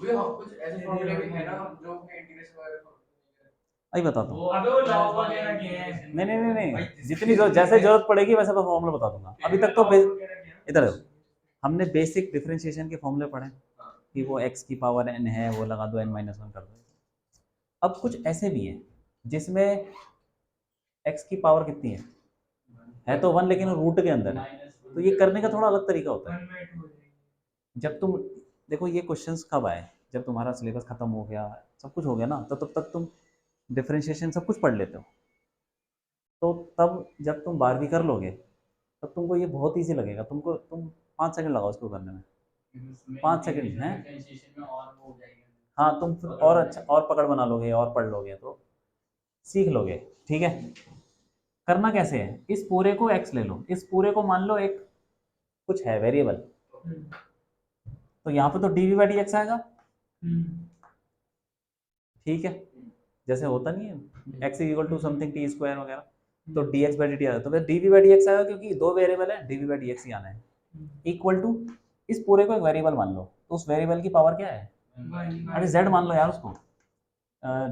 वो हाँ कुछ ऐसे फॉर्मूले भी है ना जो अपने इंटीग्रेशन वगैरह अभी बताता हूँ। अबे वो लॉग वगैरह के हैं। नहीं, जितनी जैसे जरूरत पड़ेगी वैसे मैं फॉर्मूला बता दूंगा। अभी तक तो इधर देखो, हमने बेसिक डिफरेंशिएशन के फॉर्मूले पढ़े कि वो x की पावर n है, वो लगा दो n-1 कर दो। अब कुछ ऐसे भी हैं जिसमें x की पावर कितनी है तो 1 लेकिन रूट के अंदर है, तो ये करने का थोड़ा अलग तरीका होता है। जब तुम देखो ये क्वेश्चंस कब आए, जब तुम्हारा सिलेबस खत्म हो गया, सब कुछ हो गया ना, तो तब तक तुम डिफरेंशिएशन सब कुछ पढ़ लेते हो। तो तब जब तुम 12वीं कर लोगे तब तुमको ये बहुत ईजी लगेगा, तुम 5 सेकंड लगाओ इसको करने में, 5 सेकंड है। हाँ तुम फिर और अच्छा और पकड़ बना लोगे और पढ़ लोगे तो सीख लोगे। ठीक है, करना कैसे है, इस पूरे को x ले लो, इस पूरे को मान लो एक कुछ है वेरिएबल, तो यहाँ पे तो dv बाई डी एक्स आएगा। ठीक है, जैसे होता नहीं है x equal to something T square वगैरह, तो D X by D T आता है, तो फिर D we by D X आएगा क्योंकि दो वेरिएबल है, D we by D X ही आना है। इक्वल टू इस पूरे को एक वेरिएबल मान लो, तो उस वेरिएबल की पावर क्या है, अरे z मान लो यार उसको,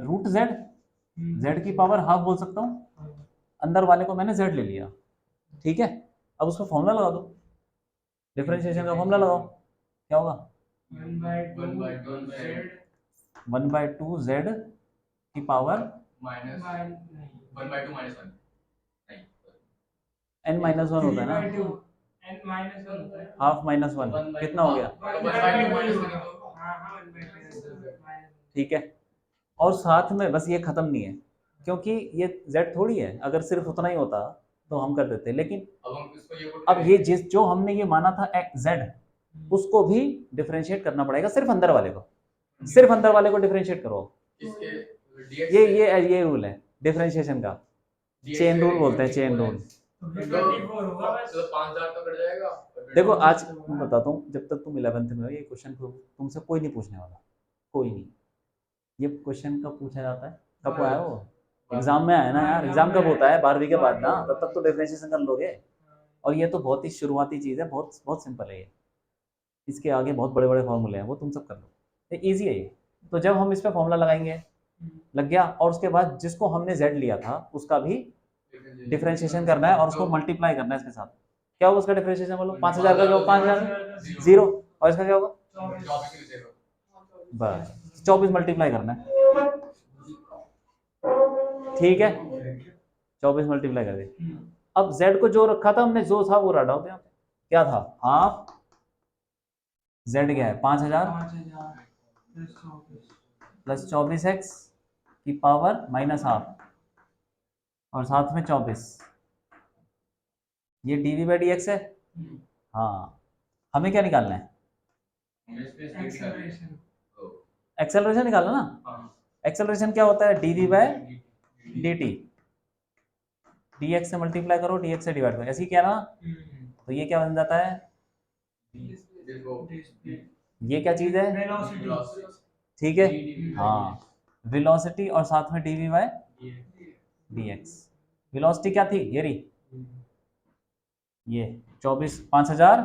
रूट जेड, जेड की पावर हाफ बोल सकता हूँ, अंदर वाले को मैंने z ले लिया। ठीक है, अब उसको फॉर्मूला लगा दो, डिफरेंशिएशन का फॉर्मूला लगाओ, क्या होगा 1/2 जेड की पावर माइनस 1/2 माइनस 1 n-1 होता है ना, हाफ माइनस 1 कितना हो गया, 1/2 माइनस 1 तो ठीक है। और साथ में बस ये खत्म नहीं है, क्योंकि ये z थोड़ी है, अगर सिर्फ उतना ही होता तो हम कर देते, लेकिन अब हम इसको ये अब ये जिस जो हमने ये माना था z, उसको भी डिफरेंशिएट करना पड़ेगा, सिर्फ अंदर वाले को, सिर्फ अंदर वाले को डिफरेंशिएट करो। इसके ये रूल है डिफरेंशिएशन का, चेन रूल बोलते हैं, चेन रूल। तो 5000 तो कट जाएगा। देखो आज मैं बताता हूँ, जब तक तुम 11th में हो ये क्वेश्चन तुमसे कोई नहीं पूछने वाला, कोई नहीं। ये क्वेश्चन कब पूछा जाता है, कब आया वो, एग्जाम में आया ना यार, एग्जाम कब होता है 12वीं के बाद ना, तब तक तो डिफरेंशिएशन कर लोगे। और ये तो बहुत ही शुरुआती चीज़ है, बहुत बहुत सिंपल है ये, इसके आगे बहुत बड़े बड़े फॉर्मूले हैं, वो तुम सब कर लो, ये ईजी है ये। तो जब हम इस पर फॉर्मूला लगाएंगे, लग गया, और उसके बाद जिसको हमने z लिया था उसका भी डिफरेंशिएशन करना है और उसको मल्टीप्लाई करना है इसके साथ। क्या होगा उसका डिफरेंशिएशन, बोलो 5000 का क्या होगा, 5000 जीरो, और इसका क्या होगा, बस 24 मल्टीप्लाई करना है। ठीक है, 24 मल्टीप्लाई कर दे। अब z को जो रखा था हमने, जो था वो रटा होते, क्या था, हाफ z क्या है 5000 प्लस 24x की पावर माइनस हाफ, और साथ में 24, ये d we by D x है। हाँ, हमें क्या निकालना है, एक्सेलरेशन निकालना ना। एक्सेलरेशन क्या होता है, D we by D t, d x से मल्टीप्लाई करो, डी एक्स से डिवाइड करो, ऐसे ही क्या ना, तो ये क्या बन जाता है, ये क्या चीज है, ठीक है, हाँ वेलोसिटी, और साथ में d we by D x. Velocity क्या थी, ये रही, ये 5000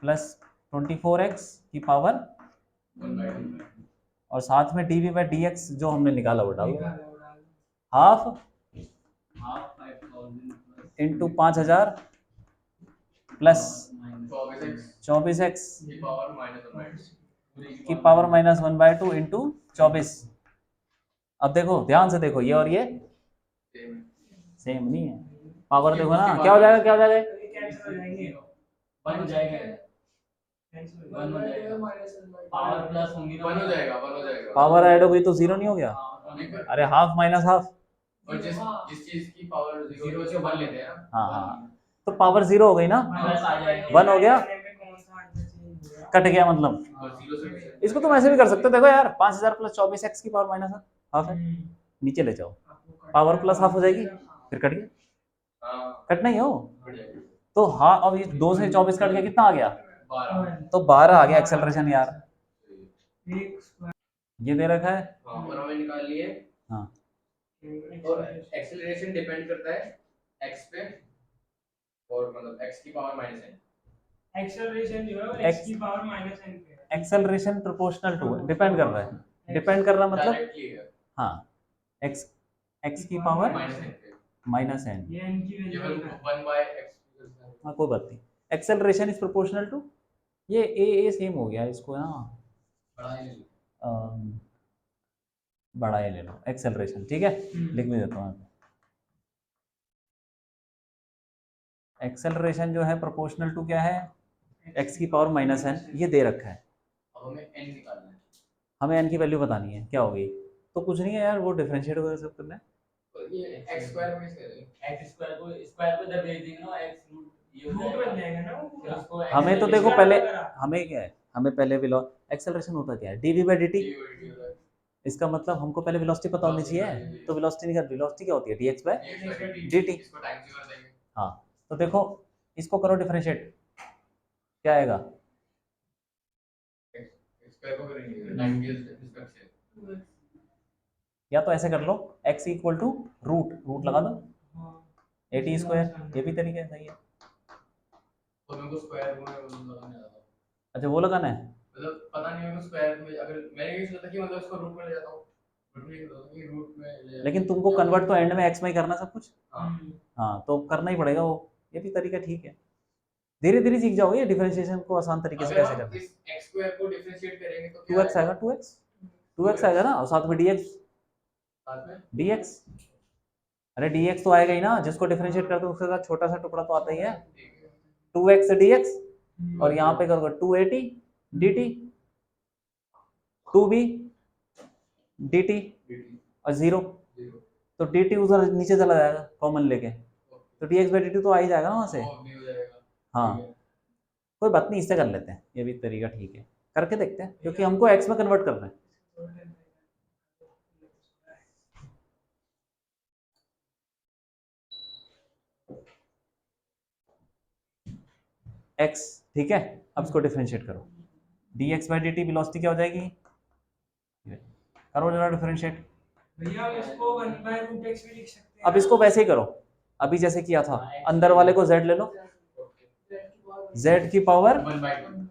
प्लस 24x की पावर, और साथ में d we by D x जो हमने निकाला वो डाल दो, हाफ इंटू 5000 प्लस 24x की पावर माइनस 1/2 इंटू 24। अब देखो ध्यान से देखो, ये और ये सेम नहीं है, पावर देखो ना, क्या हो जाएगा, क्या हो जाएगा, वन हो जाएगा, वन हो जाएगा, पावर प्लस होंगी ना, वन हो जाएगा, वन हो जाएगा, पावर ऐड हो गई तो जीरो नहीं हो गया, अरे हाफ माइनस हाफ, और जिस चीज की पावर जीरो से वन लेते हैं, हाँ हाँ, तो पावर जीरो हो गई ना, वन हो गया, कट गया मतलब। इसको तुम ऐसे भी कर सकते हो, देखो यार 5000 प्लस 24x की पावर माइनस हाफ है, नीचे ले जाओ, पावर प्लस हाफ हो जाएगी, फिर कट गया, कट नहीं हो, तो हाँ अब ये 2 से 24 कट गया, कितना आ गया, तो 12 आ गया एक्सेलरेशन यार, ये दे रखा है, और हमें निकाल लिए। हाँ, और एक्सेलरेशन डिपेंड करता है x पे, और मतलब x की पावर माइनस n, एक्सेलरेशन जो है x की पावर माइनस n पे, एक्सेलरेशन प्रोपोर्शनल टू डिपेंड कर रहा है, डिपेंड कर रहा मतलब डायरेक्टली है हाँ एक्स की पावर माइनस एन, ये n की ये वैल्यू 1 बाय x हाँ कोई बात नहीं, एक्सेलरेशन इज प्रोपोर्शनल टू ये ए सेम हो गया इसको ना बड़ा ही ले लो। बड़ा ए ले लो एक्सेलरेशन, ठीक है लिख भी देता हूँ। एक्सेलरेशन जो है प्रोपोर्शनल टू क्या है, एक्स की पावर माइनस एन, ये दे रखा है, अब हमें n निकालना है, हमें एन की वैल्यू बतानी है क्या होगी, तो कुछ नहीं है यार वो डिफरेंशिएट वगैरह सब करना है। तो ये x स्क्वायर में से x स्क्वायर को जब भेज देंगे ना x रूट ये हो रूट बन जाएगा, जाएगा ना वो फिर पूरा। उसको हमें तो देखो पहले हमें क्या है, हमें पहले एक्सेलरेशन होता क्या है डीवी बाई डी टी, इसका मतलब हमको पहले वेलोसिटी पता होनी चाहिए, तो वेलोसिटी क्या होती है dx बाय dt। इसको टाइम से कर देंगे, हाँ तो देखो इसको करो डिफरेंशिएट, क्या आएगा x स्क्वायर को करेंगे टाइम के रिस्पेक्ट से, या तो ऐसे कर लो x इक्वल टू रूट लगा दो ए टी स्क्वायर, ये भी तरीका है, सही है। तो मेरे को स्क्वायर में लगाने आता, अच्छा वो लगाना है, मतलब पता नहीं मेरे को स्क्वायर में, अगर मैंने ये सोचा कि मतलब इसको रूट में ले जाता हूँ, रूट में ले जाता लेकिन तुमको कन्वर्ट तो एंड में x में ही करना सब कुछ, हाँ हाँ तो करना ही पड़ेगा वो, ये भी तरीका ठीक है, धीरे धीरे सीख जाओगे डिफरेंशिएशन को आसान तरीके से अगर कैसे हम करना है। इस x स्क्वायर को डिफरेंशिएट करेंगे तो क्या 2x आएगा 2x आएगा ना, और साथ में dx साथ में dx, अरे dx तो आएगा ही ना, जिसको डिफरेंशिएट करते हैं उसके साथ छोटा सा टुकड़ा तो आता ही है, 2x dx और यहाँ पे करोगे 2at dt 2b dt और 0, तो dt उधर नीचे चला जाएगा कॉमन लेके, तो dx बाई dt तो आ ही जाएगा ना वहाँ से, वो भी हो जाएगा, हाँ कोई बात नहीं, इससे कर लेते हैं, ये भी तरीका ठीक है, करके देखते हैं क्योंकि हमको x में कन्वर्ट करना है। x ठीक है, अब इसको डिफरेंशिएट करो, dx बाई dt वेलोसिटी क्या हो जाएगी, करो जरा डिफरेंशिएट। भैया इसको 1/√x भी लिख सकते हैं। अब इसको वैसे ही करो, अभी जैसे किया था, अंदर वाले को z ले लो, z की पावर, 1/2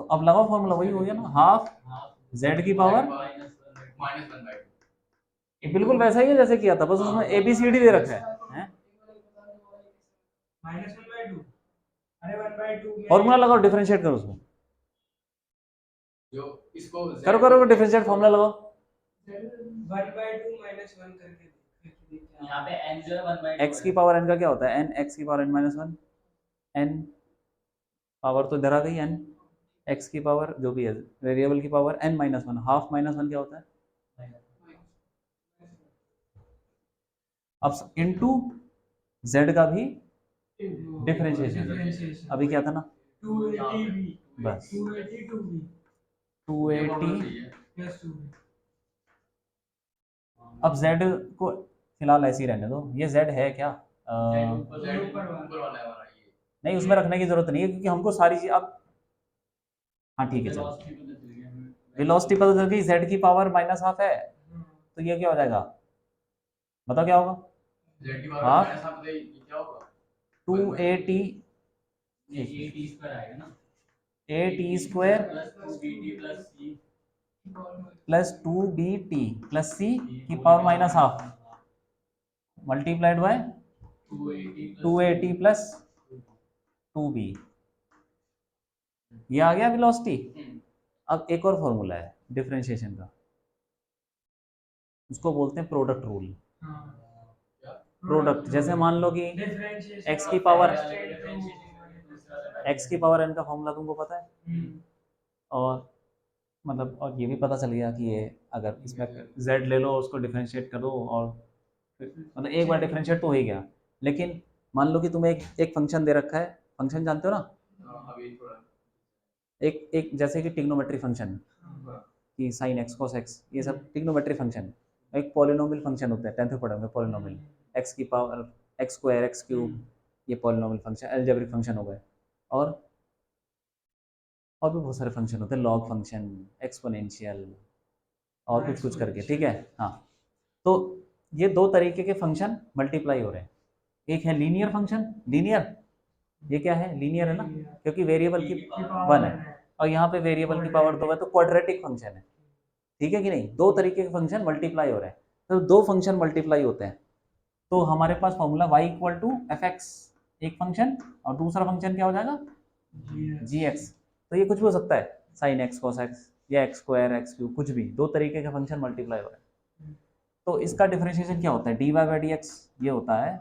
तो अब लगाओ फॉर्मूला, वही हो गया ना, हाफ z की पावर, माइनस 1/2 ये बिल्कुल वैसा ही है जैसे किया था, बस उसमें ABCD दे रखा है, -1/2 अरे 1/2 में फॉर्मूला लगाओ डिफरेंशिएट करो उसमें, जो इसको करो डिफरेंशिएट फॉर्मूला लगाओ, 1/2 -1 करके यहाँ पे n जो है 1/2 x की पावर n का क्या होता है, n x की power n minus 1, n power तो इधर आ गई n, x की पावर जो भी है वेरिएबल की power n minus 1, half minus 1 क्या होता है, अब इनटू z का भी डिफरेंशिएशन, अभी क्या था ना 280b बस 282b 280, प्लस 2b। अब z को फिलहाल ऐसे ही रहने दो, ये z है क्या, ऊपर वाला है हमारा ये, नहीं उसमें रखने की जरूरत नहीं है क्योंकि हमको सारी चीज अब, हाँ ठीक है चलो, वेलोसिटी पता चल गई, z की पावर माइनस हाफ है, तो ये क्या हो जाएगा, बताओ क्या होगा, z की पावर हाँ। माइनस हाफ है, ये क्या होगा 280 ये t स्क्वायर आएगा ना, at square plus 2bt plus c plus 2bt plus c की power minus half multiplied by 280 plus 2b, ये आ गया वेलोसिटी। अब एक और फॉर्मूला है डिफरेंशिएशन का, उसको बोलते हैं प्रोडक्ट रूल, प्रोडक्ट, जैसे मान लो कि x की पावर n का फॉर्मूला तुमको पता है, और मतलब और ये भी पता चल गया कि ये अगर इसमें z ले लो उसको डिफरेंशिएट करो, और मतलब एक बार डिफरेंशिएट तो हो ही गया, लेकिन मान लो कि तुम्हें एक फंक्शन दे रखा है, फंक्शन जानते हो ना, अभी थोड़ा एक जैसे कि ट्रिग्नोमेट्री फंक्शन कि साइन एक्स कॉस एक्स, ये सब ट्रिग्नोमेट्री फंक्शन, एक पॉलिनोमियल फंक्शन होता है, 10th में पढ़ोगे पॉलिनोमियल, एक्स की power x square x cube, ये पॉलिनोमियल फंक्शन अलजेब्रिक फंक्शन हो गए, और भी बहुत सारे फंक्शन होते हैं, लॉग फंक्शन, एक्सपोनेंशियल और कुछ करके, ठीक है हाँ। तो ये दो तरीके के फंक्शन मल्टीप्लाई हो रहे हैं, एक है लीनियर फंक्शन, लीनियर ये क्या है, लीनियर है ना, क्योंकि वेरिएबल की power 1 है और यहाँ पे वेरिएबल की पावर 2 है, तो क्वाड्रेटिक फंक्शन है, ठीक है कि नहीं, दो तरीके के फंक्शन मल्टीप्लाई हो रहे हैं, तो दो फंक्शन मल्टीप्लाई होते हैं, तो हमारे पास formula y equal to F X एक फंक्शन और दूसरा फंक्शन क्या हो जाएगा जी एक्स, तो ये कुछ भी हो सकता है, साइन एक्स कॉस एक्स या एक्स स्क्वायर एक्स क्यूब, कुछ भी, दो तरीके के फंक्शन मल्टीप्लाई हो रहे हैं, तो इसका डिफरेंशिएशन क्या होता है, d y by D x, ये होता है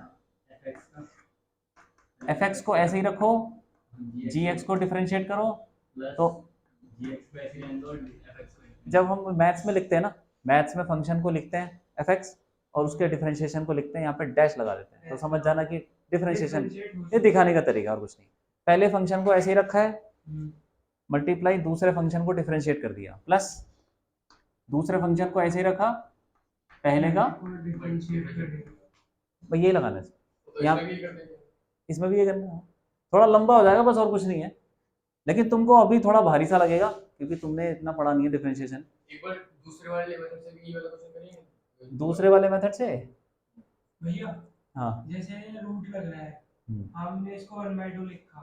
एफ एक्स को ऐसे ही रखो, जी एक्स को डिफरेंशिएट करो, तो जब हम मैथ्स में लिखते हैं ना, मैथ्स में फंक्शन को लिखते हैं एफ एक्स और उसके डिफरेंशिएशन को लिखते हैं यहाँ पे डैश लगा देते हैं, तो समझ जाना कि डिफरेंशिएशन, ये दिखाने का तरीका और कुछ नहीं, पहले फंक्शन को ऐसे ही रखा है, मल्टीप्लाई दूसरे फंक्शन को डिफरेंशिएट कर दिया, प्लस दूसरे फंक्शन को ऐसे ही रखा, पहले का भाई ये लगाना है, यहाँ इसमें भी ये करना है, थोड़ा लंबा हो जाएगा बस और कुछ नहीं है, लेकिन तुमको अभी थोड़ा भारी सा लगेगा क्योंकि तुमने इतना पढ़ा नहीं है डिफरेंशिएशन। एक बार दूसरे वाले मेथड से भी ये वाला क्वेश्चन करेंगे, दूसरे वाले मेथड से भैया हाँ जैसे रूट लग रहा है, हमने इसको 1/2 लिखा,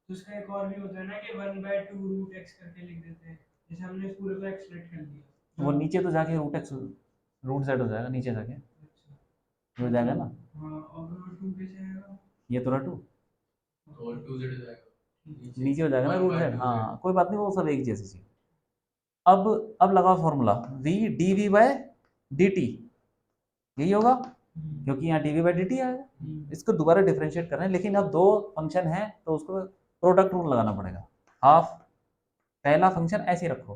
तो उसका एक और भी होता है ना कि 1/2 रूट एक्स करके लिख देते हैं, जैसे हमने इस पूरे को एक्सप्रेट कर दिया, वो नीचे तो जाके रूट एक्स रूट जेड हो जाएगा, नीचे जाके अच्छा हो जाएगा ना, हाँ, और 2 कैसे आएगा, ये तो रटू और 2z हो जाएगा नीचे हो जाएगा ना रूट जेड, हाँ कोई बात नहीं, वो सब एक जैसी चीज। अब लगाओ formula v dv by dt, यही होगा क्योंकि यहाँ dv बाय dt आएगा, इसको दोबारा डिफरेंशिएट कर रहे हैं, लेकिन अब दो फंक्शन है तो उसको प्रोडक्ट रूल लगाना पड़ेगा, हाफ पहला फंक्शन ऐसे रखो,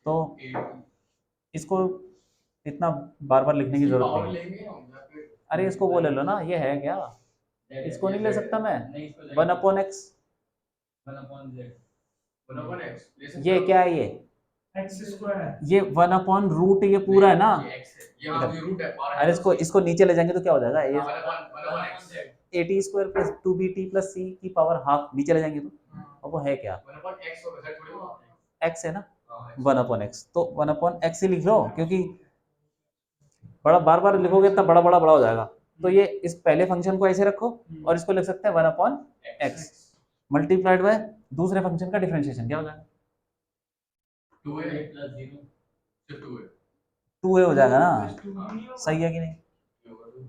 तो इसको इतना बार बार लिखने की जरूरत पावर नहीं है, लेंगे हम या फिर अरे इसको वो ले लो ना, ये है क्या, इसको नहीं ले सकता मैं, 1/x, 1/x ये क्या है ये x², ये 1/रूट, ये पूरा है ना, ये x है, ये हाँ, ये रूट है, और अरे इसको नीचे ले जाएंगे तो क्या हो जाएगा, ये 1/x at² plus 2bt plus c की पावर हाफ, नीचे ले जाएंगे तो, और वो है क्या 1/x होगा सर, थोड़ी होगा x है ना, हाँ, 1/x, तो 1/x ही लिख लो, क्योंकि बड़ा बार बार लिखोगे इतना बड़ा बड़ा हो जाएगा, तो ये इस पहले फंक्शन को ऐसे रखो और इसको लिख सकते हैं 1/x मल्टीप्लाइड बाय दूसरे फंक्शन का डिफरेंशिएशन क्या हो जाएगा 2a प्लस 0 सिर्फ 2a 2a हो जाएगा ना, सही है कि नहीं,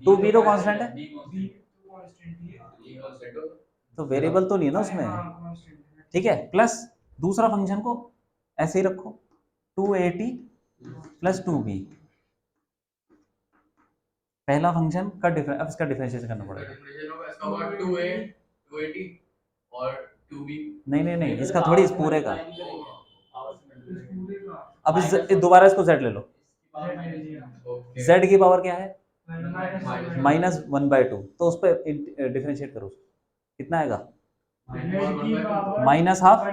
2b तो कांस्टेंट है, तो वेरिएबल तो नहीं है ना उसमें, ठीक है, प्लस दूसरा फंक्शन को ऐसे ही रखो 2at प्लस 2b, पहला फंक्शन का अब इसका डिफरेंशिएशन करना पड़ेगा, डिफरेंशिएशन होगा इसका होगा 2a 280 और 2b, नहीं इसका थोड़ी, इस पूरे का, अब इस दोबारा इसको z ले लो, z की पावर क्या है -1/2, तो उस पर डिफरेंशिएट करो, कितना आएगा minus half,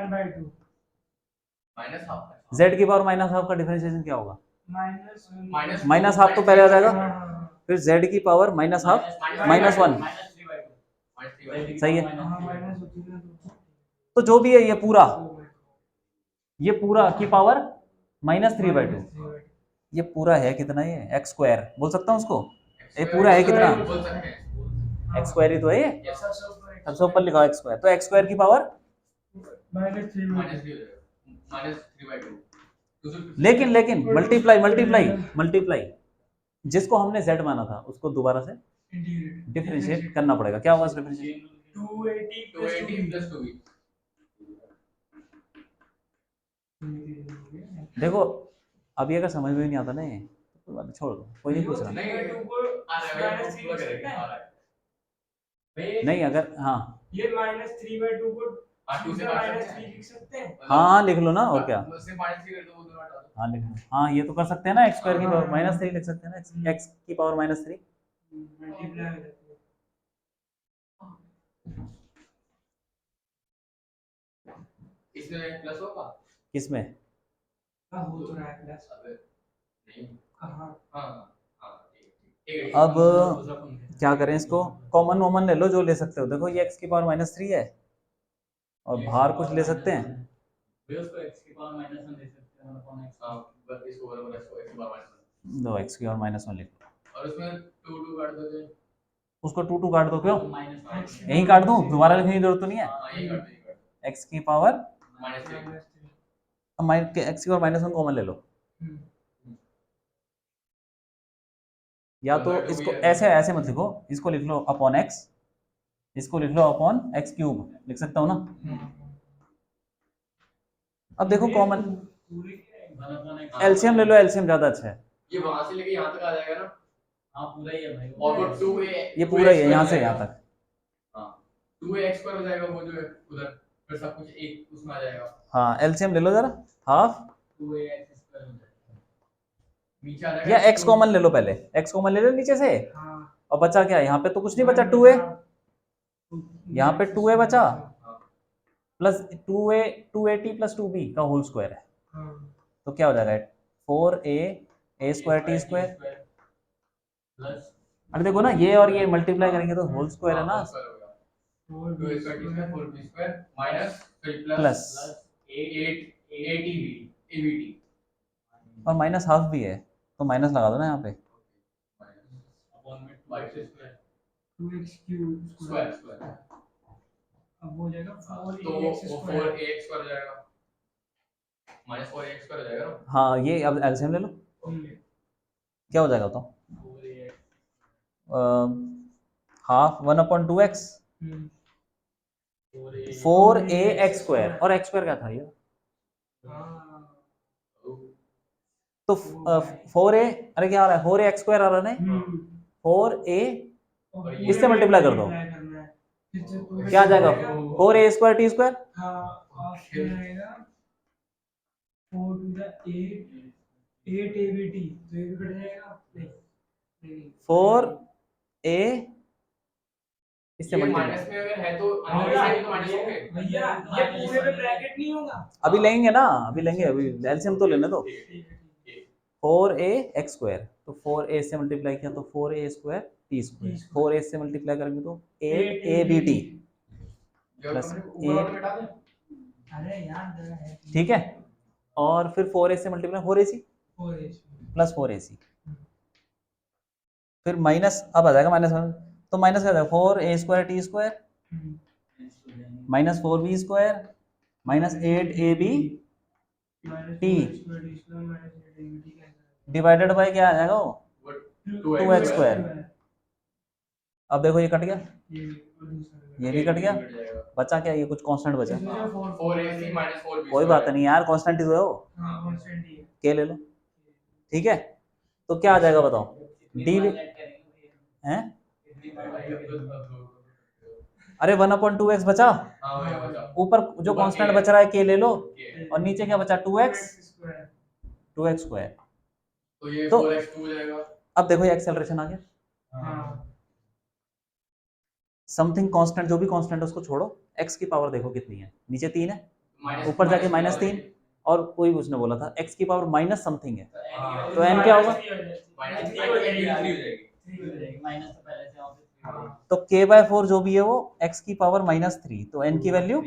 minus half z की पावर -1/2 का डिफरेंशिएशन क्या होगा, माइनस माइनस हाफ तो पहले आ जाएगा, फिर z की पावर -1/2 -1, सही है, तो जो भी है ये पूरा की पावर -3/2, ये पूरा है कितना, ये x² बोल सकता हूँ उसको, ये पूरा है कितना बोल सकते हैं x² ही तो है ये, सबसे ऊपर लिखा x², तो x² की पावर लेकिन मल्टीप्लाई जिसको हमने z माना था उसको दोबारा से डिफरेंशिएट करना पड़ेगा, क्या होगा डिफरेंशिएट 280 प्लस 2b देखो अभी अगर समझ में नहीं आता ना ये तो बात छोड़ दो, कोई नहीं पूछ रहा, नहीं आ रहा है पूरा करेंगे आ रहा है नहीं अगर हाँ ये -3/2 को 2 से -3 लिख सकते हैं, हाँ लिख लो ना, और क्या, उससे -3 कर दो, वो दोनों हटा दो, हाँ लिख लो, हाँ ये तो कर सकते हैं ना, x² की पावर -3 लिख सकते हैं ना, x की पावर -3, मल्टीप्लाई हो जाती है, इसमें प्लस होगा किसमें, हो तो रहा है प्लस, नहीं कहाँ हाँ हाँ ठीक है अब क्या करें, इसको कॉमन ले लो जो ले सकते हो, देखो ये x की पावर -3 है और बाहर कुछ ले सकते हैं, उसको x की पावर -1 दे सकते हैं अपॉन x, हां बस इसको बराबर इसको x की पावर -1 दो x की पावर -1 लिख लो, और उसमें 2 काट दोगे उसको 2 2 काट दो, क्यों माइनस यहीं काट दूं, दोबारा लिखने की जरूरत तो नहीं है। हाँ ये काट दो x की पावर माइनस 3 x की पावर -1 कॉमन ले लो, या तो इसको ऐसे ऐसे मत लिखो, इसको लिख लो अपॉन x, इसको लिख लो अपॉन x क्यूब, लिख सकता हूँ ना। अब देखो कॉमन एलसीएम ले लो, एलसीएम ज्यादा अच्छा है। ये वहां से लेके यहाँ तक आ जाएगा ना। हाँ पूरा ही है भाई। और वो 2a ये पूरा ही है यहाँ से यहाँ तक। हाँ 2a x² हो जाएगा वो जो है उधर, फिर सब कुछ एक उसमें आ जाएगा। हाँ एलसीएम ले लो जरा, हाफ 2a x² हो जाएगा, नीचे आ जाएगा या x कॉमन ले लो, पहले x कॉमन ले लो नीचे से। हाँ और बचा क्या, यहाँ पे तो कुछ नहीं बचा, 2a, यहाँ पे 2a बचा प्लस 2a2at प्लस 2b का होल स्क्वायर है, तो क्या हो जाएगा 4a a² t² प्लस अरे देखो ना, ये और ये मल्टीप्लाई करेंगे तो होल स्क्वायर है ना, 2a² t² 4b² माइनस फिर प्लस 8 और माइनस हाफ भी है, तो माइनस लगा दो ना यहाँ पे। अपॉन में 2x² 2x³ स्क्वायर अब हो जाएगा तो वो 4ax² हो जाएगा, माइनस 4ax² हो जाएगा ना। हाँ ये अब एलसीएम ले लो, क्या हो जाएगा तो हाफ 1/2x 4ax² और x² क्या था ये, तो 4a, अरे क्या आ रहा है 4ax² आ रहा है ना, 4a इससे मल्टीप्लाई कर दो, क्या आ जाएगा 4a² t²। हाँ और फिर आएगा 4 to the 8 ABT, तो ये भी कट जाएगा नहीं 4a इससे ये मल्टीप्लाई, माइनस में अगर है तो तो माइनस होंगे भैया, ये पूरे में ब्रैकेट नहीं होगा। अभी लेंगे ना, अभी लेंगे, अभी एलसीएम तो लेने दो। 4ax², तो 4a से मल्टीप्लाई किया तो 4a² t², 4a से मल्टीप्लाई करेंगे तो 8abt प्लस 8, अरे यार जगह है ठीक है, और फिर 4a से मल्टीप्लाई 4ac 4 प्लस 4ac, फिर माइनस, अब आ जाएगा -1, तो माइनस क्या आ जाएगा 4a² t² minus 4b² minus 8ab t divided by क्या आ जाएगा वो 2x²। अब देखो ये कट गया, ये भी कट गया, बचा क्या, ये कुछ कांस्टेंट बचा, 4ac माइनस 4b कोई बात नहीं यार, कांस्टेंट ही तो है वो, के ले लो, ठीक है, तो क्या आ जाएगा बताओ डी हैं, अरे 1/2x बचा, ऊपर जो कांस्टेंट बच रहा है के ले लो, और नीचे क्या बचा 2x², तो ये तो 4x2 हो जाएगा। अब देखो ये एक्सेलरेशन आ गया, समथिंग कांस्टेंट, जो भी कांस्टेंट है उसको छोड़ो, x की पावर देखो कितनी है, नीचे 3 है, ऊपर जाके -3, और कोई उसने बोला था x की पावर माइनस समथिंग है, तो n क्या होगा, तो k/4 जो भी है वो x की पावर -3, तो n की वैल्यू,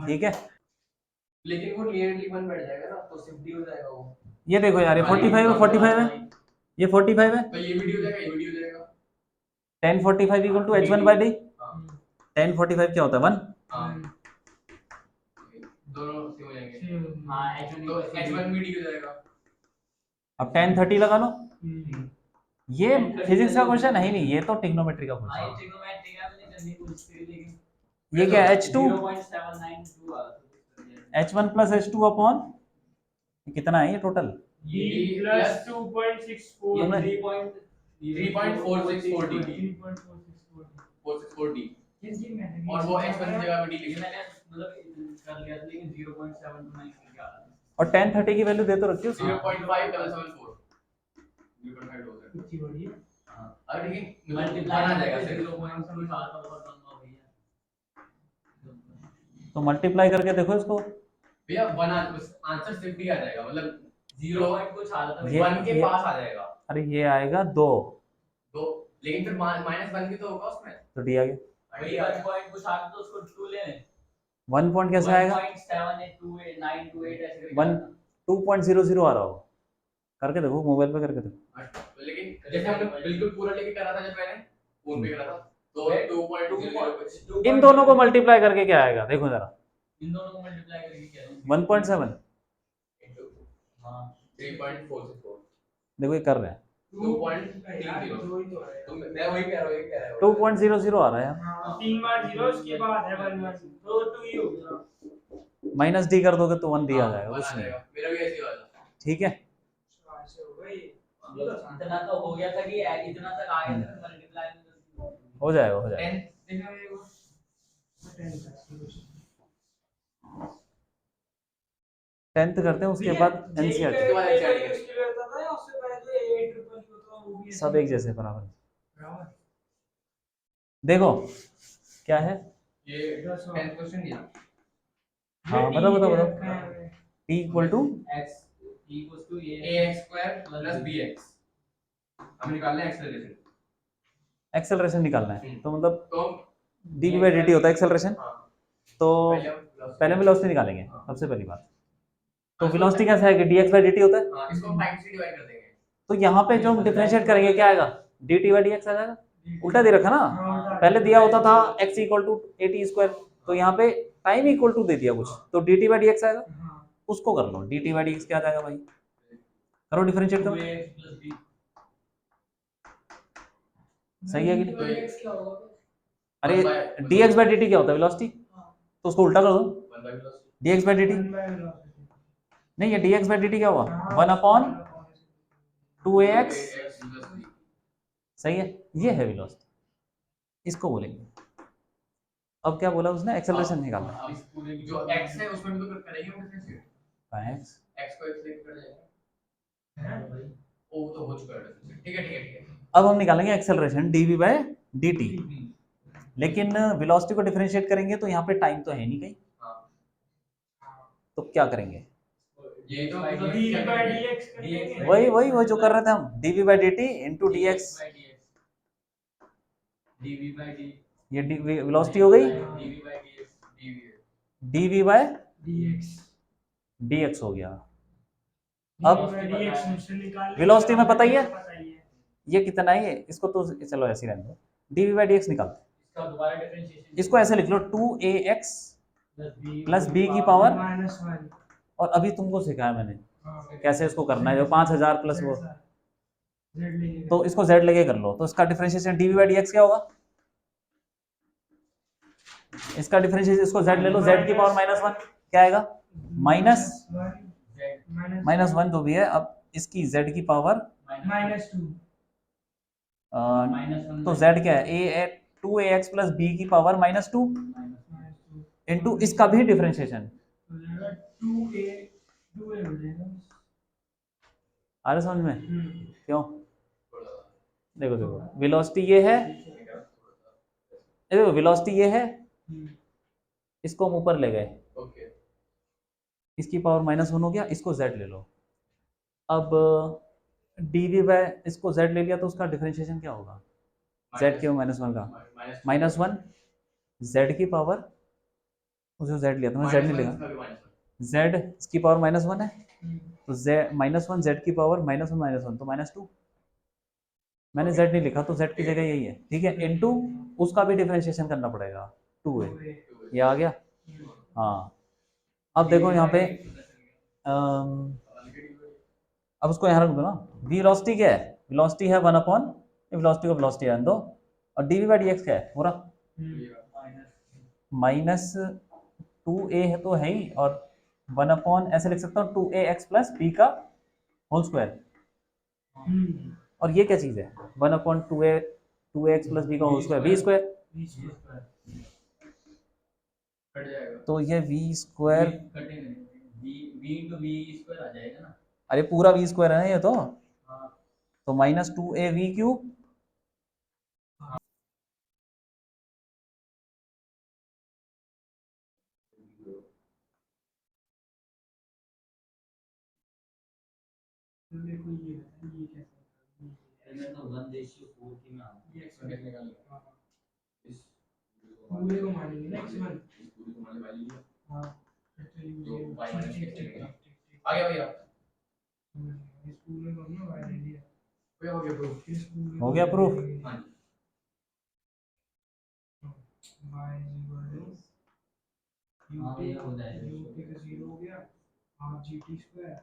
ठीक है। लेकिन वो नियरली 1 बैठ जाएगा ना, तो सिर्फ d हो जाएगा वो। ये देखो यार, ये 45 है, 45 है, ये 45 है, तो ये वीडियो हो जाएगा, ये वीडियो हो जाएगा। 1045 इक्वल टू h1/d, 1045 क्या होता है 1, दोनों से हो जाएंगे। हां तो h1 भी d हो जाएगा। अब 1030 लगा लो, ये फिजिक्स का क्वेश्चन है ही नहीं, ये तो ट्रिग्नोमेट्री का क्वेश्चन है। ट्रिग्नोमेट्री का मैंने करनी कोशिश करी, लेकिन ये क्या h2 0.792 आ रहा h1 प्लस h2 अपॉन कितना है ये total, d plus 2.64 3.464 d 464 d और वो h1 की जगह पे d लिख मैंने मतलब कर लिया था, लेकिन 0.729 करके आ रहा है, और 1030 की वैल्यू दे तो रखी हो 0.5774 0.5 हो जाएगा कितनी बड़ी है। हां अगर देखिए मल्टीप्लाई आ जाएगा 0.5 का बहुत लंबा भैया, तो मल्टीप्लाई करके देखो इसको, भैया 1 आंसर सिर्फ d आ जाएगा, मतलब 0 कुछ आ रहा था, ये- 1 के ये- पास आ जाएगा अरे ये आएगा 2, तो, लेकिन फिर -1 भी तो होगा उसमें, तो डी आ गया, भैया 1 पॉइंट कुछ आ तो उसको 2 ले लें, 1 पॉइंट कैसे आएगा, 1.7828 ऐसे करके 1 2.00 आ रहा होगा, करके देखो, मोबाइल पे करके देखो। लेकिन जैसे हमने बिल्कुल पूरा लेके करा था जब मैंने फोन पे करा था, तो 2.00 कुछ इन दोनों को मल्टीप्लाई करके क्या आएगा देखो जरा, इन दोनों को मल्टीप्लाई करके क्या है 1.7। हां 3.464 देखो ये कर रहे हैं 2.30 तो मैं वही कह रहा हूं, ये कह रहा है 2.00 आ रहा है यार। हाँ 3 बार 0 उसके बाद है 1 1 तो 2 ही हो गया। माइनस डी कर दोगे तो 1 डी आ हाँ, जाएगा, वन कुछ आ नहीं। जाएगा। मेरा भी ऐसे ही वाला ठीक है, ऐसे हो गई इतना तो हो गया था कि इतना तक आ गया था मल्टीप्लाई हो जाएगा हो जाएगा। 10 देखा मेरे को 10th करते हैं, उसके बाद एनसीईआरटी। उसके बाद NCERT उसके लिए होता था या उससे पहले 8 ट्रिपल होता वो भी सब एक जैसे बराबर। बराबर। देखो क्या है, ये 10th क्वेश्चन दिया हाँ बताओ बताओ बताओ। p equal to x equals to ax square plus bx हमें निकालना है एक्सेलरेशन। एक्सेलरेशन निकालना है, तो मतलब तो dv बाई dt होता है एक्सेलरेशन। हाँ तो पहले वेलोसिटी निकालेंगे सबसे पहली बात। तो वेलोसिटी कैसा है कि dx बाई dt होता है, हाँ इसको हम टाइम से डिवाइड कर देंगे। तो यहाँ पे जो हम डिफरेंशिएट करेंगे क्या आएगा, dt बाई dx आ जाएगा। उल्टा दे रखा ना, पहले दिया होता था x equal to at square, तो यहाँ पे टाइम इक्वल टू दे दिया कुछ, तो dt बाई dx आएगा। उसको कर लो, dt बाई dx क्या आ जाएगा भाई, करो डिफरेंशिएट करो। 2ax plus b सही है कि तो नहीं? x क्या होगा? अरे dx बाई dt क्या होता है, वेलोसिटी, तो उसको उल्टा कर दो, 1 by velocity dx by dt। नहीं ये dx बाई dt क्या हुआ, 1 अपॉन 2ax। plus b सही है, ये है वेलोसिटी, इसको बोलेंगे। अब क्या बोला उसने, एक्सेलरेशन निकालना है। अब इस पूरे जो x है उसमें भी तो करेंगे हम डिफरेंशिएट। x x को x लेके कर जाएगा ओ तो हो चुका है डिफरेंशिएट। ठीक है ठीक है ठीक है। अब हम निकालेंगे एक्सेलरेशन dv बाई dt, लेकिन वेलोसिटी को डिफरेंशिएट करेंगे तो यहाँ पे टाइम तो है नहीं कहीं, तो क्या करेंगे, ये तो dv by dx करेंगे। वही वही वही जो कर रहे थे हम, dv by dt into dx। dv by d ये वेलोसिटी हो गई, dv by dx dv by dx dx हो गया। अब अब dx मुझसे निकाल वेलोसिटी में पता ही है ये कितना है, ये इसको तो चलो ऐसे ही रहने दो, dv बाई dx निकालते हैं। इसका दोबारा डिफरेंशिएशन इसको ऐसे लिख लो 2ax प्लस b की पावर, -1 और अभी तुमको सिखाया मैंने कैसे इसको करना है, जो 5000 प्लस वो, तो इसको z लेके कर लो, तो इसका डिफरेंशिएशन dv बाई dx क्या होगा, इसका डिफरेंशिएशन, इसको z ले लो, z की पावर -1 क्या आएगा, -1 जो भी है। अब इसकी z की पावर -2 तो z क्या है, 2ax प्लस b की पावर -2 इंटू इसका भी डिफरेंशिएशन। 2a हो जाएगा। आ रहा समझ में, क्यों, देखो देखो वेलोसिटी ये है, देखो वेलोसिटी ये है, इसको हम ऊपर ले गए, ओके इसकी पावर -1 हो गया, इसको z ले लो। अब dv बाय इसको z ले लिया तो उसका डिफरेंशिएशन क्या होगा, z के -1 का -1 z की पावर, उसे z लिया तो मैं z नहीं लेगा, z इसकी पावर -1 है, तो z -1 z की पावर -1 तो -2, मैंने z नहीं लिखा तो z की जगह यही है, ठीक है, इनटू उसका भी डिफरेंशिएशन करना पड़ेगा 2a, ये आ गया। हाँ अब देखो यहाँ पे अब उसको यहाँ रख दो ना, वेलोसिटी क्या है, वेलोसिटी है 1 अपॉन, वेलोसिटी को वेलोसिटी रहने दो, और dv बाई dx क्या है पूरा -2a है तो है ही, और 1 अपॉन ऐसे लिख सकता हूँ 2ax प्लस b का होल स्क्वायर, और ये क्या चीज़ है 1 अपॉन 2ax प्लस b का whole square, v square, cut जाएगा तो ये v स्क्वायर, कटेंगे v into v स्क्वायर आ जाएगा ना, अरे पूरा v स्क्वायर है ना ये तो, हाँ तो -2av क्यूब मेरे को ये कैसे मैं तो 1:4 की में आऊं ये एक्सप्रेशन निकाल लिया इस पूरे को मानेंगे ना x1 इस पूरी को मान ले वाली लिया हां तो y - 6 आ गया भैया। स्कूल में कौन ना वायर लिया हो गया प्रूफ हो गया proof? हाँ y हाँ, ये हो जाएगा। ut का 0 हो गया हाफ gt स्क्वायर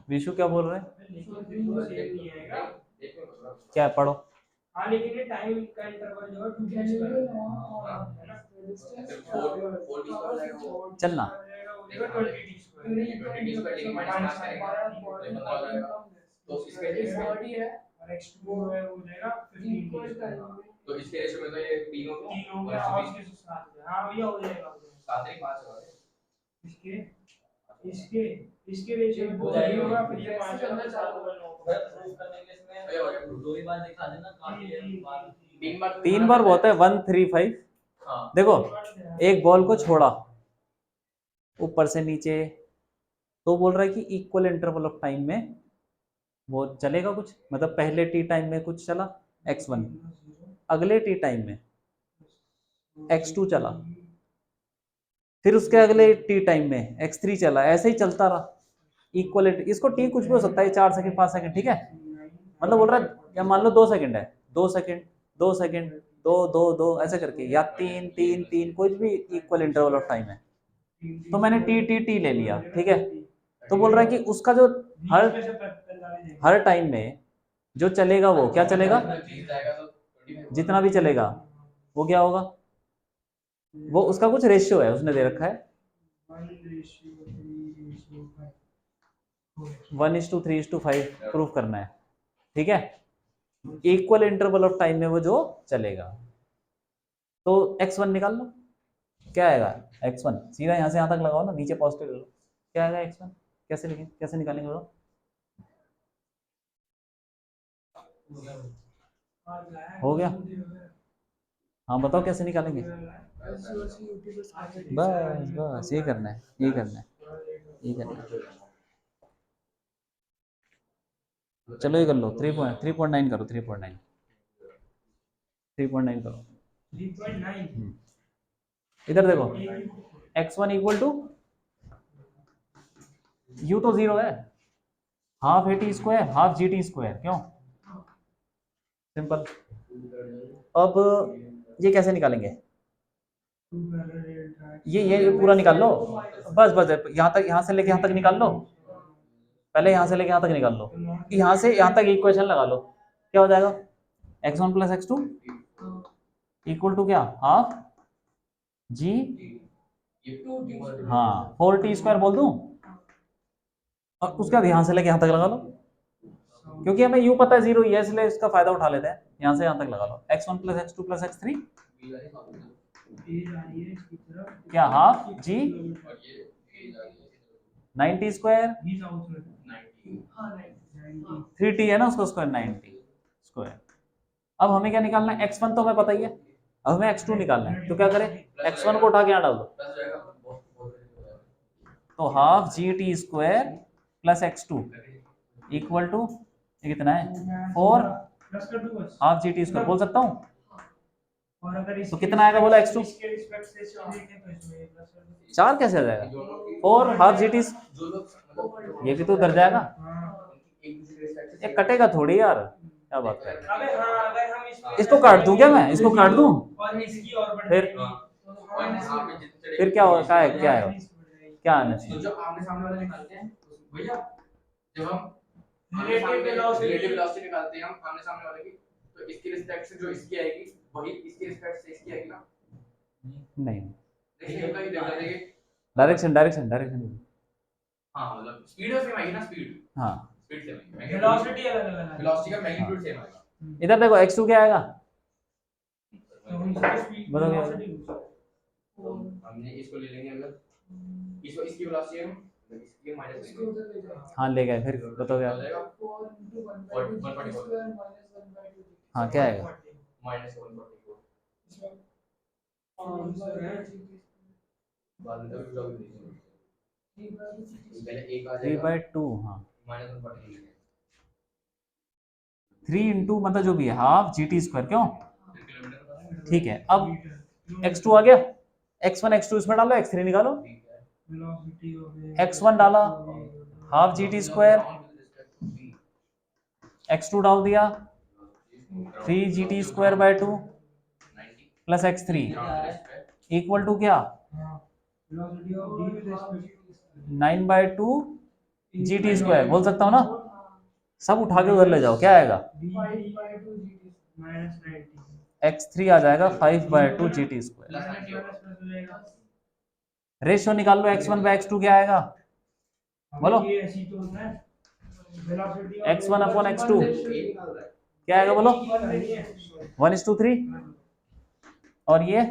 विशु क्या बोल रहे हैं? लेकिन फिर वो सेम नहीं आएगा क्या है, पढ़ो। हाँ लेकिन ये टाइम का इंटरवल जो है 2 टी स्क्वायर है ना चलना हो जाएगा 20 टी स्क्वायर तो इसके बॉडी है और x2 है वो हो जाएगा 15 टी स्क्वायर तो इसके रेशो में तो ये 3 हो गया और इसके साथ हाँ भैया हो जाएगा 7 3 5 होगा इसके इसके इसके रेशियो में 2 ही होगा फिर ये 5 होगा 7 होगा 9 प्रूफ करने के इसमें दो ही बार दिखा देना काफी है तीन बार बहुत है 1 3 5। हाँ देखो एक बॉल को छोड़ा ऊपर से नीचे, तो बोल रहा है कि इक्वल इंटरवल ऑफ टाइम में वो चलेगा कुछ, मतलब पहले टी टाइम में कुछ चला x1, अगले टी टाइम में x2 चला, फिर उसके अगले टी टाइम में x3 चला, ऐसे ही चलता रहा इक्वल। इसको टी कुछ भी हो सकता है, 4 सेकंड 5 सेकंड, ठीक है। मतलब बोल रहा है या मान लो 2 सेकंड है, 2 सेकंड 2 सेकंड 2 2 2 ऐसे करके, या 3 3 3 कुछ भी इक्वल इंटरवल ऑफ टाइम है। तो मैंने टी टी टी ले लिया, ठीक है। तो बोल रहा है कि उसका जो हर टाइम में जो चलेगा वो क्या चलेगा, जितना भी चलेगा वो क्या होगा, वो उसका कुछ रेशियो है उसने दे रखा है 1:3:5 प्रूफ करना है, ठीक है। इक्वल इंटरवल ऑफ टाइम में वो जो चलेगा, तो x1 निकाल लो, क्या आएगा x1, सीधा यहाँ से यहाँ तक लगाओ ना, नीचे पॉजिटिव ले लो, क्या आएगा x1, कैसे लिखें, कैसे निकालेंगे वो? हो गया, हाँ बताओ कैसे निकालेंगे। बस बस ये करना है, ये करना है, ये करना है। चलो ये कर लो, 3.9 करो, 3.9 करो। 3.9 इधर देखो, x1 इक्वल टू u तो 0 है, half at square half gt square, क्यों, सिंपल। अब ये कैसे निकालेंगे, ये पूरा निकाल लो, बस बस यहाँ तक, यहाँ से लेके यहाँ तक निकाल लो, पहले यहाँ से लेके यहाँ तक निकाल लो, यहाँ से यहाँ तक इक्वेशन लगा लो, क्या हो जाएगा x1 plus x2 equal to क्या, हाफ g, हाँ 4t स्क्वायर बोल दूं, और उसका यहाँ से लेके यहाँ तक लगा लो, क्योंकि हमें u पता है 0 ही है, इसलिए इसका फायदा उठा लेते हैं, यहाँ से यहाँ तक लगा लो, x1 plus x2 plus x3 क्या, हाफ g 90 स्क्वायर 3t है ना उसका स्क्वायर, 90 स्क्वायर। अब हमें क्या निकालना है, x1 तो हमें पता ही है, अब हमें x2 निकालना है, तो क्या करें, x1 को उठा के यहाँ डाल दो, तो half gt square plus x2 equal to ये कितना है 4 हाफ gt स्क्वायर बोल सकता हूँ, और अगर तो कितना आएगा बोला x2, इसके रिस्पेक्ट से देखें तो इसमें 4 कैसे आ जाएगा, 4 हाफ gt, ये भी तो उधर जाएगा, ये कटेगा थोड़ी यार, क्या बात कर रहे हैं। अबे हाँ अगर हम इसको काट दूं क्या मैं, इसको काट दूं, और इसकी और बढ़ फिर क्या होगा, क्या है क्या आना तो चाहिए, जो आमने सामने वाले निकालते हैं भैया, जब हम रिलेटिव वेलोसिटी निकालते हैं हम आमने सामने वाले की, तो इसकी रिस्पेक्ट से जो इसकी आएगी वही इसकी रिस्पेक्ट से इसकी आएगी ना, नहीं सेम का ही देखेंगे। डायरेक्शन हाँ मतलब स्पीड और सेम आएगी ना, स्पीड हाँ, स्पीड सेम आएगी, वेलोसिटी अलग अलग है, वेलोसिटी का मैग्नीट्यूड सेम आएगा। इधर देखो x2 क्या आएगा, तो हम इसकी स्पीड बताओ क्या? वेलोसिटी तो हमने इसको ले लेंगे, अगर इसको इसकी वेलोसिटी हम इसकी माइनस लेंगे, हाँ ले गए, फिर बताओ क्या, हो जाएगा 144 हाँ क्या आएगा, माइनस 144 आंसर है बाद में तभी लॉग देंगे, पहले एक आ 3/2, हाँ माइनस 144 3 इंटू मतलब जो भी है हाफ gt स्क्वायर, क्यों, ठीक है। अब x2 आ गया, x1 x2 इसमें डालो, x3 निकालो, वेलोसिटी हो गई x1 डाला हाफ gt स्क्वायर x2 डाल दिया 3gt²/2 plus x3 equal to क्या velocity of v with respect 9/2 gt² बोल सकता हूँ ना, सब उठा के उधर ले जाओ, क्या आएगा माइनस 90 x3 आ जाएगा 5/2 gt²। रेशियो निकाल लो x1/x2 क्या आएगा, बोलो ये ऐसी तो होता है वेलोसिटी x1/x2 क्या आएगा, बोलो 1:3। और ये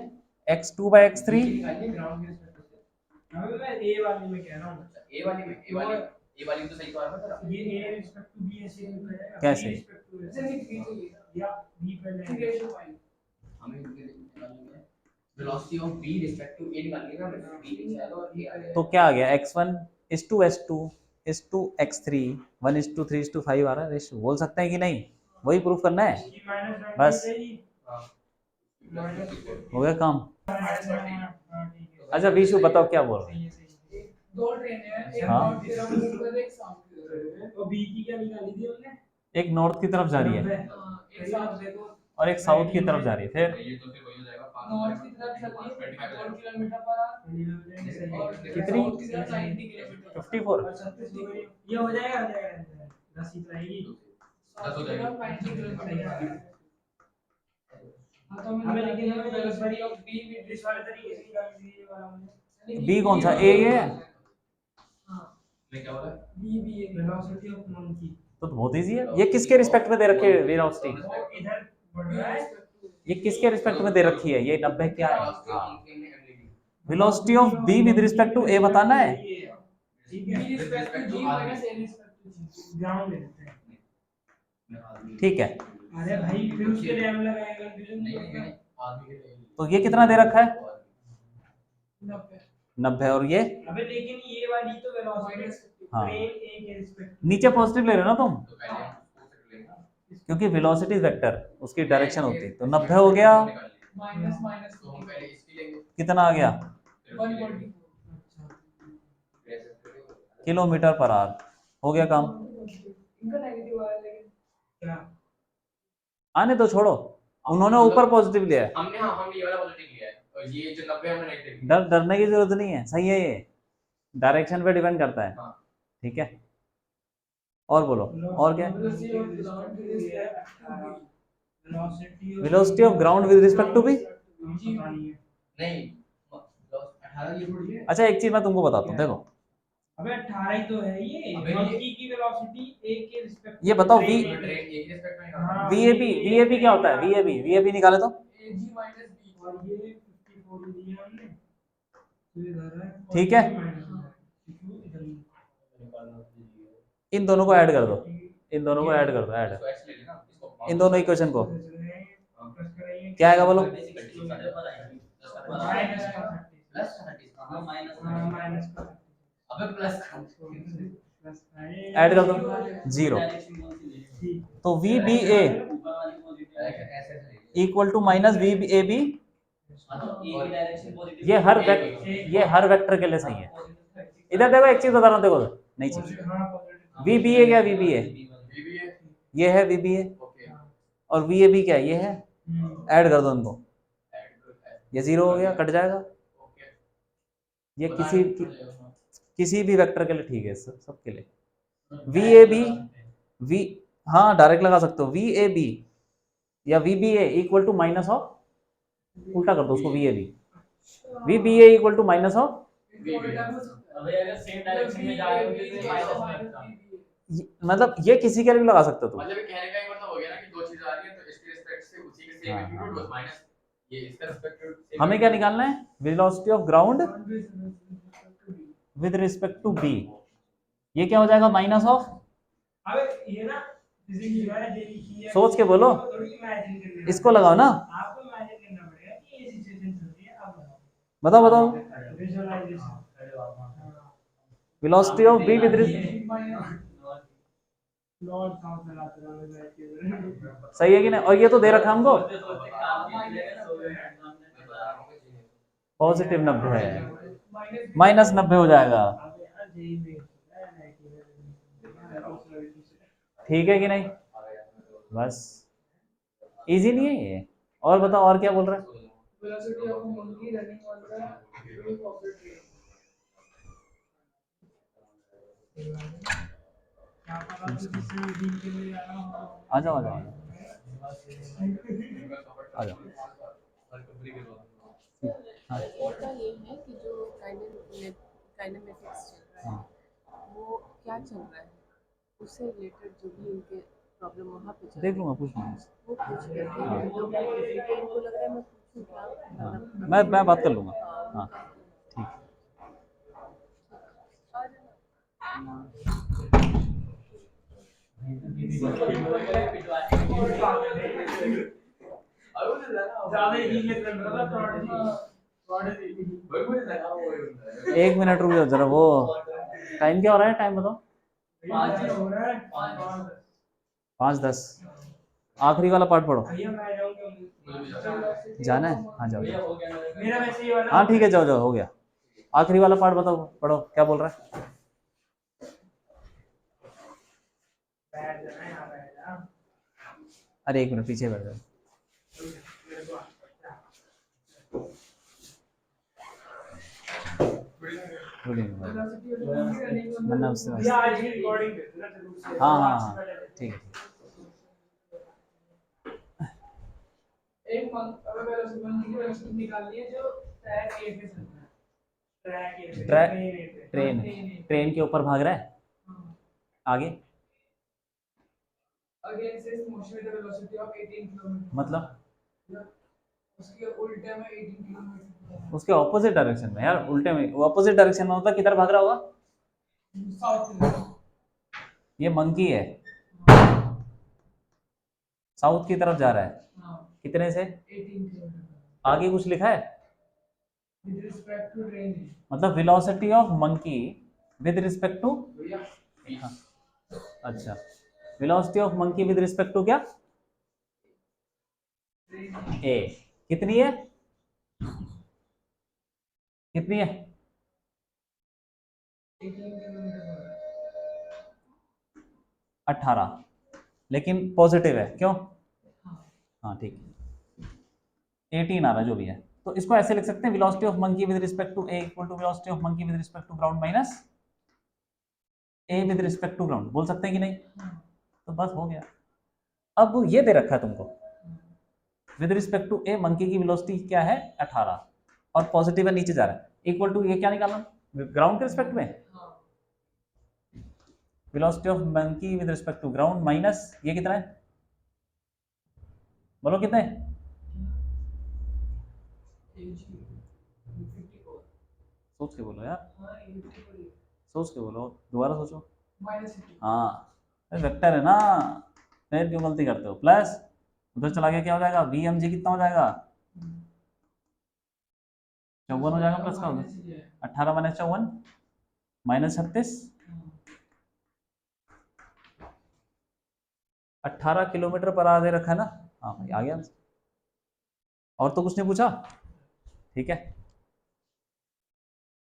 x2/x3 अबे मैं ए वाली में कह रहा हूँ ए वाली तो सही तो आ रहा था। ये ए रिस्पेक्ट टू बी ऐसे नहीं करेगा कैसे? या बी पहले हमें velocity of b respect to a निकालनी है ना, b नीचे आएगा और a आ जाएगा। तो क्या आ गया x1:s2 x3 1:3:5 आ रहा है रेशियो, बोल सकते हैं कि नहीं, वही प्रूफ करना है बस, हो गया काम। अच्छा बीशु बताओ क्या बोल रहे हैं। दो ट्रेन है, एक हाँ। नॉर्थ की तरफ मूव कर रही है, एक साउथ की तरफ। तो बी की क्या निकाली थी हमने एक नॉर्थ की तरफ जा रही है एक साउथ देखो, और एक साउथ की तरफ जा रही है, फिर ये तो फिर वही हो जाएगा नॉर्थ की तरफ चल रही है 4 किलोमीटर पर आवर और कितनी? साउथ की तरफ 90 किलोमीटर 54। ये हो जाएगा 10 ही तो आएगी। दस हो साउथ की जाएगा। तरफ 90 किलोमीटर। हाँ तो हमें मैंने लेकिन हमें वेलोसिटी ऑफ b विद इस वाले तरीके से निकाल दी ये वाला हमने बी कौन सा, ए ये है? हां मैं क्या बोला, b है वेलोसिटी ऑफ नॉन की तो बहुत इजी है, ये किसके रिस्पेक्ट में दे रखी है वेलोसिटी, वो इधर बढ़ रहा है ये किसके रिस्पेक्ट में दे रखी है, ये 90 क्या है, velocity of B with respect to A बताना है। ठीक b है respect to g minus a respect to g। Ground ले लेते हैं। ठीक है, अरे भाई फिर उसके लिए हम लगाएगा कंफ्यूजन नहीं नहीं नहीं आदमी के लिए तो ये कितना दे रखा है 90 90, और ये अबे लेकिन ये वाली तो वेलोसिटी हाँ। ट्रेन ए के रिस्पेक्ट नीचे पॉजिटिव ले रहे हो ना तुम, तो पहले हम उसको से लेंगे क्योंकि वेलोसिटी वेक्टर उसकी डायरेक्शन होती है, तो 90 हो गया, माइनस माइनस तो हम पहले इसकी लेंगे कितना आ गया 144 किलोमीटर पर आवर, हो गया काम। इनका नेगेटिव आ रहा है लेकिन क्या आने दो, छोड़ो, उन्होंने ऊपर पॉजिटिव लिया है, हमने हाँ हमने ये वाला पॉजिटिव लिया है और ये जो 90 हमने नेगेटिव लिया डरने की जरूरत नहीं है, सही है, ये डायरेक्शन पे डिपेंड करता है, हाँ। ठीक है। और बोलो, और क्या, velocity of ground with respect to B. नहीं 18 ये थोड़ी है। अच्छा एक चीज मैं तुमको बताता हूँ, देखो अबे 18 ही तो है ये अबे ये- मंकी की वेलोसिटी ए के रिस्पेक्ट ये बताओ v ट्रेन एक रिस्पेक्ट में हाँ। VAB क्या होता है, VAB निकाले तो ag माइनस b और ये 54 दिया हमने तो इधर है और ठीक है। ये minus है। क्यों इधर ही? इन दोनों को ऐड कर दो, इन दोनों को ऐड कर दो, ऐड इसको x ले लेना इसको इन दोनों इक्वेशन को, प्लस करेंगे क्या आएगा बोलो, माइनस का 30 प्लस 30 हाँ माइनस का अबे प्लस प्लस ऐड कर दो 0, तो VBA equal to minus VAB, ये हर वेक्टर के लिए सही है। इधर देखो एक चीज बता रहा हूँ, देखो नहीं चीज, VBA क्या, VBA ये है VBA, ओके और VAB क्या है, ये है, ऐड कर दो उनको, ऐड ये 0 हो गया, कट जाएगा, ओके ये किसी भी वेक्टर के लिए ठीक है, सबके लिए VAB V, हाँ डायरेक्ट लगा सकते हो, VAB या VBA equal to minus of, उल्टा कर दो उसको, VBA equal to minus of, अबे अगर सेम डायरेक्शन में जा रहे हो तो माइनस मतलब ये किसी के लिए भी लगा सकते हो तुम, मतलब ये कहने का ही मतलब हो गया ना कि दो चीजें आ रही हैं तो इसके रिस्पेक्ट से उसी के सेम हाँ, मैग्नीट्यूड हाँ। माइनस ये इसका रिस्पेक्ट हमें क्या निकालना है, velocity of ground with respect to B, ये क्या हो जाएगा माइनस ऑफ, अबे ये ना फिजिक्स जो है देखी है सोच के बोलो, थोड़ी इमेजिन करना इसको लगाओ ना, आपको इमेजिन करना पड़ेगा कि ये सिचुएशन चल रही है आप बताओ बताओ, visualization velocity of B with लॉर्ड साउथ में लाते हैं सही है कि नहीं, और ये तो दे रखा हमको पॉजिटिव 90 है, माइनस 90 हो जाएगा, ठीक है कि नहीं, बस इजी नहीं है ये। और बताओ और क्या बोल रहा है? Velocity of monkey running on the roof of the train. क्या पता तो जिससे दिन के लिए जाना हो। आ जाओ आ जाओ आ जाओ। हाँ इसका ये है कि जो काइनेमेटिक्स चल रहा हाँ है वो क्या चल रहा है, उससे रिलेटेड जो भी उनके प्रॉब्लम वहाँ पे चल देख रही लूँगा, है पूछ लूँगा। वो पूछ करके हाँ तो इनको लग रहा है मैं पूछूँ क्या, हाँ मतलब मैं बात कर लूँगा। हाँ हाँ ठीक। और ज्यादा इजी कर रहा था फ्रॉड एक मिनट रुक जाओ जरा, वो टाइम क्या हो रहा है? टाइम बताओ। 5:10। आखिरी वाला पार्ट पढ़ो। भैया मैं जाऊंगा। जाना है? हाँ जाओ भैया जाओ। हो गया मेरा। मेरा वैसे ही वाला। हाँ ठीक है, जाओ जाओ, हो गया। आखिरी वाला पार्ट बताओ, पढ़ो क्या बोल रहा है। बैठ जाना यहाँ बैठ जा। अरे एक मिनट पीछे बैठ जाओ। मैंने उससे भैया आज की रिकॉर्डिंग देते ना जरूर से। हाँ हाँ हाँ ठीक है। एक मंथ अगर वेलोसिटी निकालनी है जो ट्रैक ए पे चलता है। ट्रैक ए पे ट्रेन ट्रेन के ऊपर भाग रहा है। आगे against is motion with velocity of 18 kilometre. मतलब उसके उल्टे में 18 किलोमीटर। उसके ऑपोजिट डायरेक्शन में यार, उल्टे में। ऑपोजिट डायरेक्शन में होता किधर भाग रहा होगा? साउथ में। ये मंकी है, साउथ की तरफ जा रहा है। हां कितने से? 18 किलोमीटर। आगे कुछ लिखा है? With respect to train. मतलब velocity of monkey with respect to. हाँ अच्छा, velocity of monkey with respect to क्या? ए। कितनी है? कितनी है? 18 किलोमीटर। 18, लेकिन पॉजिटिव है क्यों? हाँ ठीक है, 18 आ रहा है जो भी है। तो इसको ऐसे लिख सकते हैं, velocity of monkey with respect to A equal to velocity of monkey with respect to ground minus A with respect to ground. बोल सकते हैं कि नहीं? तो बस हो गया। अब ये दे रखा है तुमको, with respect to A monkey की वेलोसिटी क्या है? 18, और पॉजिटिव है, नीचे जा रहा है। इक्वल टू ये क्या निकालना? ग्राउंड के रिस्पेक्ट में velocity of monkey with respect to ground minus ये कितना है? बोलो कितना है? सोच के बोलो यार, सोच के बोलो, दोबारा सोचो। हाँ वेक्टर है ना, फिर क्यों गलती करते हो? प्लस उधर चला गया क्या हो जाएगा? वी एम जी कितना हो जाएगा? 54 हो जाएगा प्लस का उधर। 18 माइनस 54 माइनस 36। 18 किलोमीटर पर आधे रखा है ना? हाँ भाई आ गया। और तो कुछ नहीं पूछा? ठीक है।